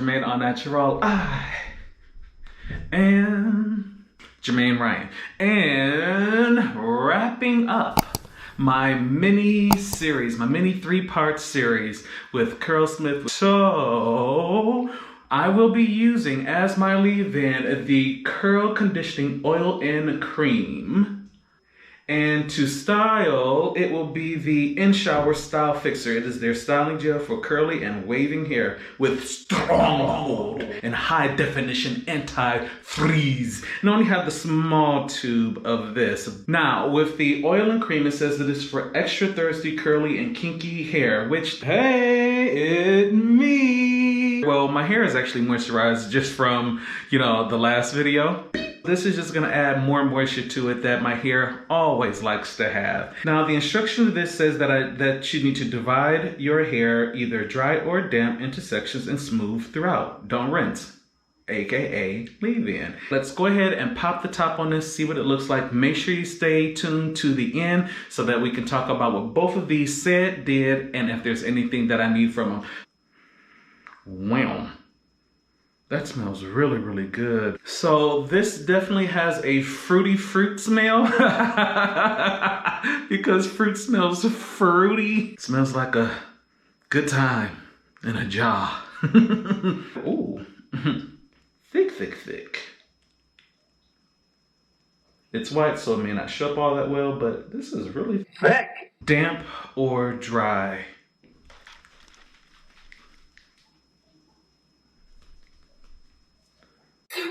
JermaineAuNatural. I am Jermaine Ryan. And wrapping up my mini series, my mini 3-part series with Curlsmith. So I will be using as my leave-in the Curl Conditioning Oil and Cream. And to style, it will be the In-Shower Style Fixer. It is their styling gel for curly and waving hair with strong hold and high definition anti-freeze. And I only have the small tube of this. Now, with the oil and cream, it says that it's for extra thirsty, curly, and kinky hair, which, hey, it me. Well, my hair is actually moisturized just from, the last video. This is just gonna add more moisture to it that my hair always likes to have. Now, the instruction of this says that you need to divide your hair either dry or damp into sections and smooth throughout. Don't rinse, AKA leave-in. Let's go ahead and pop the top on this, see what it looks like. Make sure you stay tuned to the end so that we can talk about what both of these said, did, and if there's anything that I need from them. Wow. That smells really, really good. So this definitely has a fruity fruit smell because fruit smells fruity. It smells like a good time in a jar. Ooh, thick, thick, thick. It's white, so it may not show up all that well, but this is really thick. Damp or dry?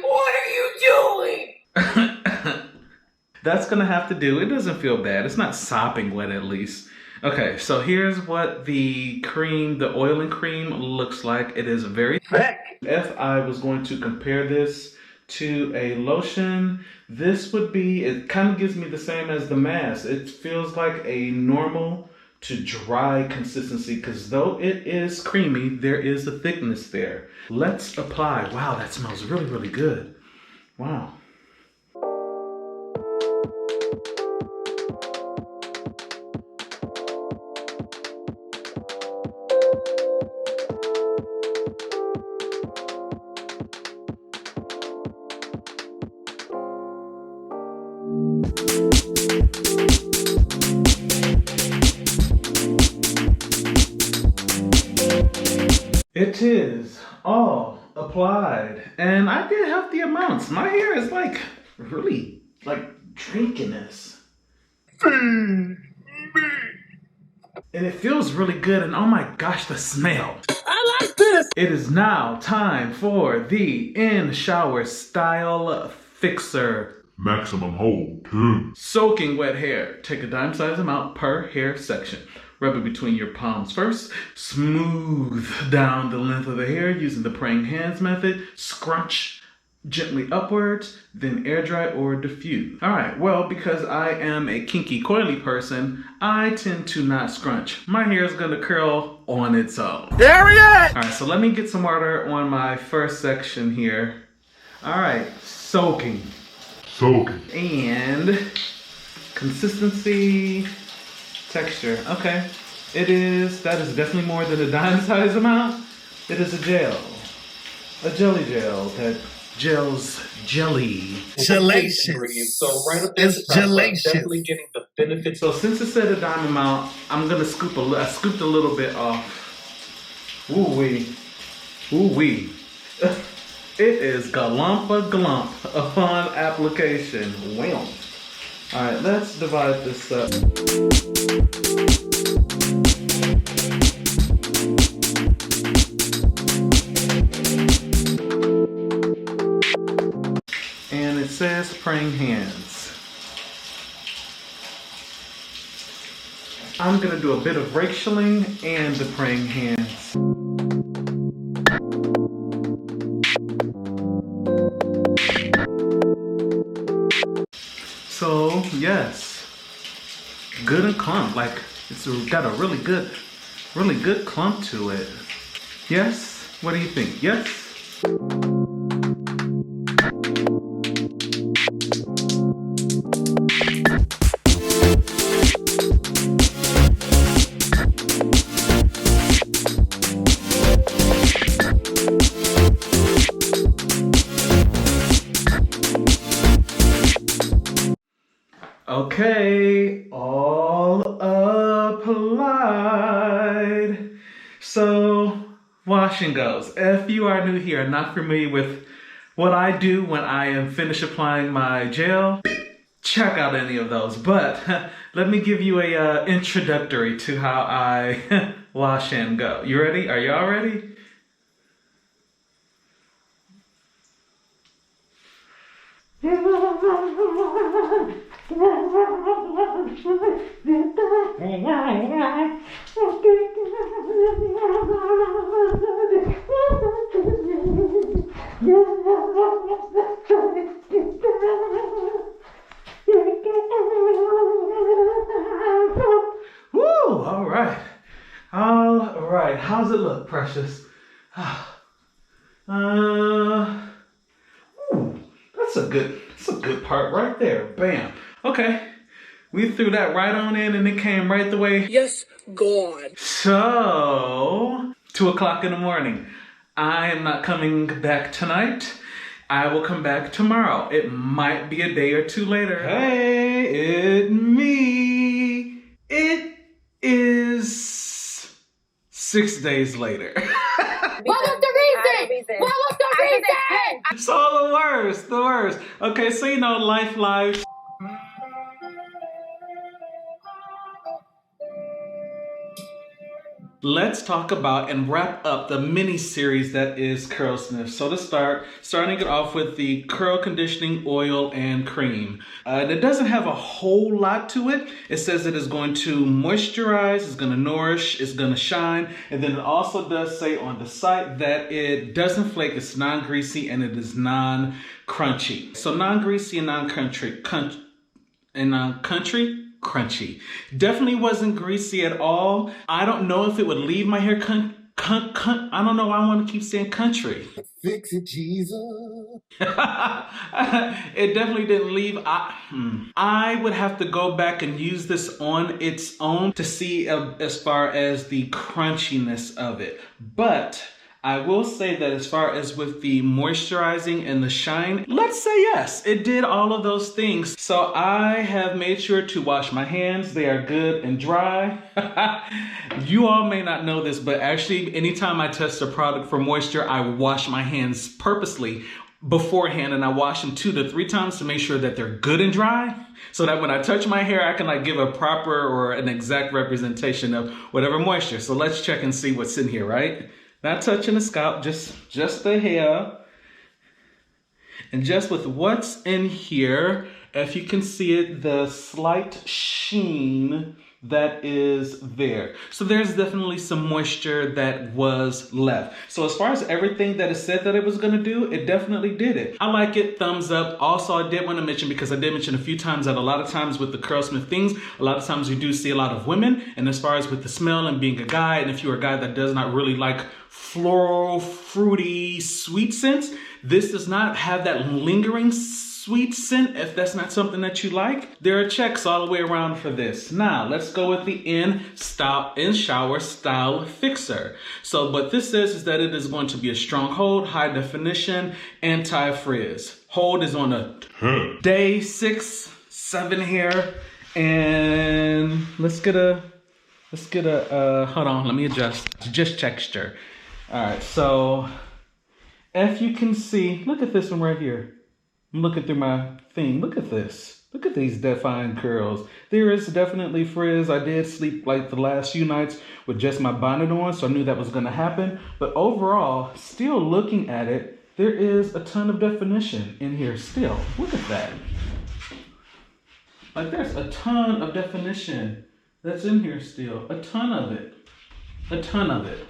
What are you doing? That's gonna have to do. It doesn't feel bad. It's not sopping wet at least. Okay, so here's what the cream, the oil and cream looks like. It is very thick. If I was going to compare this to a lotion, this would be, it kind of gives me the same as the mask. It feels like a normal to dry consistency, because though it is creamy, there is a thickness there. Let's apply. Wow, that smells really, really good. Wow. It is all applied, and I did hefty amounts. My hair is really drinking this. And it feels really good, and oh my gosh, the smell. I like this. It is now time for the In-Shower Style Fixer. Maximum hold. Soaking wet hair. Take a dime-size amount per hair section. Rub it between your palms first. Smooth down the length of the hair using the praying hands method. Scrunch gently upwards, then air dry or diffuse. All right, well, because I am a kinky coily person, I tend to not scrunch. My hair is gonna curl on its own. There he is. All right, so let me get some water on my first section here. All right, soaking. And consistency, texture. Okay, that is definitely more than a dime size amount. It is a gel, a jelly gel that gels jelly. Gelation. So right up there, It's gelation. definitely getting the benefits. So since it said a dime amount, I'm gonna scoop I scooped a little bit off. Ooh wee, ooh wee. It is galumpa upon application. Wham. All right, let's divide this up. And it says praying hands. I'm gonna do a bit of racialing and the praying hands. So yes, good and clump. It's got a really good clump to it. Yes? What do you think? Yes? Okay, all applied. So, wash and goes. If you are new here and not familiar with what I do when I am finished applying my gel, check out any of those. But let me give you a introductory to how I wash and go. You ready? Are y'all ready? Woo! All right. All right. How's it look, precious? That's a good part right there. Bam. Okay. We threw that right on in and it came right the way. Yes, God. So, 2 o'clock in the morning. I am not coming back tonight. I will come back tomorrow. It might be a day or two later. Hey, it's me. It is 6 days later. What was the reason? What was the reason? So the worst. Okay, so you know, life. Let's talk about and wrap up the mini series that is Curlsmith. So to starting it off with the curl conditioning oil and cream. It doesn't have a whole lot to it. It says it is going to moisturize, it's going to nourish, it's going to shine, and then it also does say on the site that it doesn't flake, it's non-greasy, and it is non-crunchy. So non-greasy and crunchy. Definitely wasn't greasy at all. I don't know if it would leave my hair I don't know why I want to keep saying country. Fix it, Jesus. It definitely didn't leave. I would have to go back and use this on its own to see as far as the crunchiness of it. But I will say that as far as with the moisturizing and the shine, let's say yes, it did all of those things. So I have made sure to wash my hands. They are good and dry. You all may not know this, but actually anytime I test a product for moisture, I wash my hands purposely beforehand, and I wash them 2 to 3 times to make sure that they're good and dry, so that when I touch my hair, I can like give a proper or an exact representation of whatever moisture. So let's check and see what's in here, right? Not touching the scalp, just the hair. And just with what's in here, if you can see it, the slight sheen that is there. So there's definitely some moisture that was left. So as far as everything that it said that it was gonna do, it definitely did it. I like it, thumbs up. Also, I did want to mention, because I did mention a few times that a lot of times with the Curlsmith things, a lot of times you do see a lot of women. And as far as with the smell and being a guy, and if you're a guy that does not really like floral, fruity, sweet scents, this does not have that lingering sweet scent. If that's not something that you like, there are checks all the way around for this. Now let's go with the in shower style fixer. So what this says is that it is going to be a strong hold, high definition, anti-frizz. Hold is on a day 6, 7 here, and let's get a hold on, let me adjust. Just texture. All right, so if you can see, look at this one right here. I'm looking through my thing. Look at this. Look at these defined curls. There is definitely frizz. I did sleep like the last few nights with just my bonnet on, so I knew that was gonna happen. But overall, still looking at it, there is a ton of definition in here still. Look at that. Like there's a ton of definition that's in here still. A ton of it. A ton of it.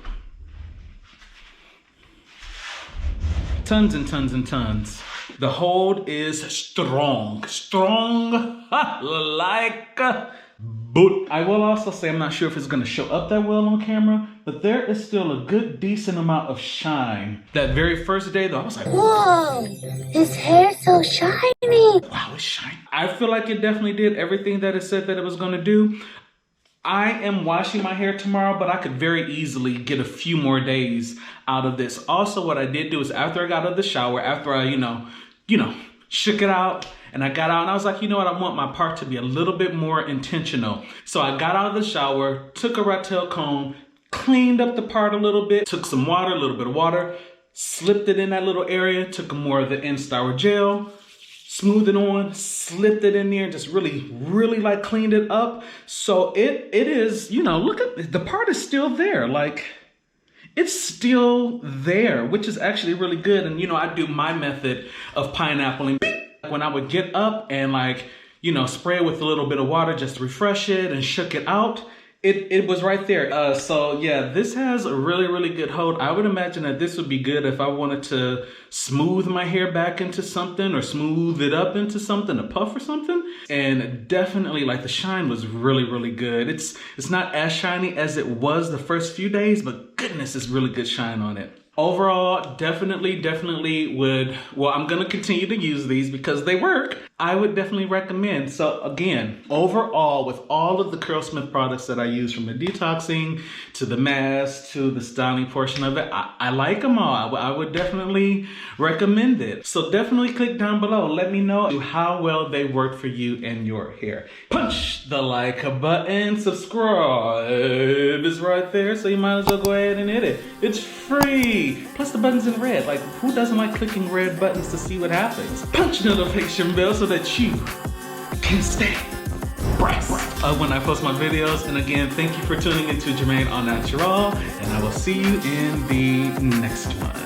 Tons and tons and tons. The hold is strong like boot. I will also say, I'm not sure if it's gonna show up that well on camera, but there is still a good decent amount of shine. That very first day though, I was like, Whoa, his hair's so shiny. Wow, it's shiny. I feel like it definitely did everything that it said that it was gonna do. I am washing my hair tomorrow, but I could very easily get a few more days out of this. Also, what I did do is after I got out of the shower, after I, shook it out, and I got out and I was like, you know what, I want my part to be a little bit more intentional. So I got out of the shower, took a rat tail comb, cleaned up the part a little bit, took some water, a little bit of water, slipped it in that little area, took more of the N-Star gel, smoothed it on, slipped it in there, just really like cleaned it up. So it is, you know, look at, the part is still there. Like, it's still there, which is actually really good. And you know, I do my method of pineappling. When I would get up and like, you know, spray it with a little bit of water just to refresh it and shook it out, it was right there. So yeah, this has a really good hold. I would imagine that this would be good if I wanted to smooth my hair back into something or smooth it up into something, a puff or something. And definitely like the shine was really good. It's not as shiny as it was the first few days, but goodness, it's really good shine on it. Overall, definitely would, well, I'm gonna continue to use these because they work. I would definitely recommend. So again, overall, with all of the Curlsmith products that I use, from the detoxing to the mask to the styling portion of it, I like them all. I would definitely recommend it. So definitely click down below. Let me know how well they work for you and your hair. Punch the like button. Subscribe is right there, so you might as well go ahead and hit it. It's free. Plus the button's in red. Like, who doesn't like clicking red buttons to see what happens? Punch the notification bell so that you can stay abreast when I post my videos. And again, thank you for tuning into JermaineAuNatural, and I will see you in the next one.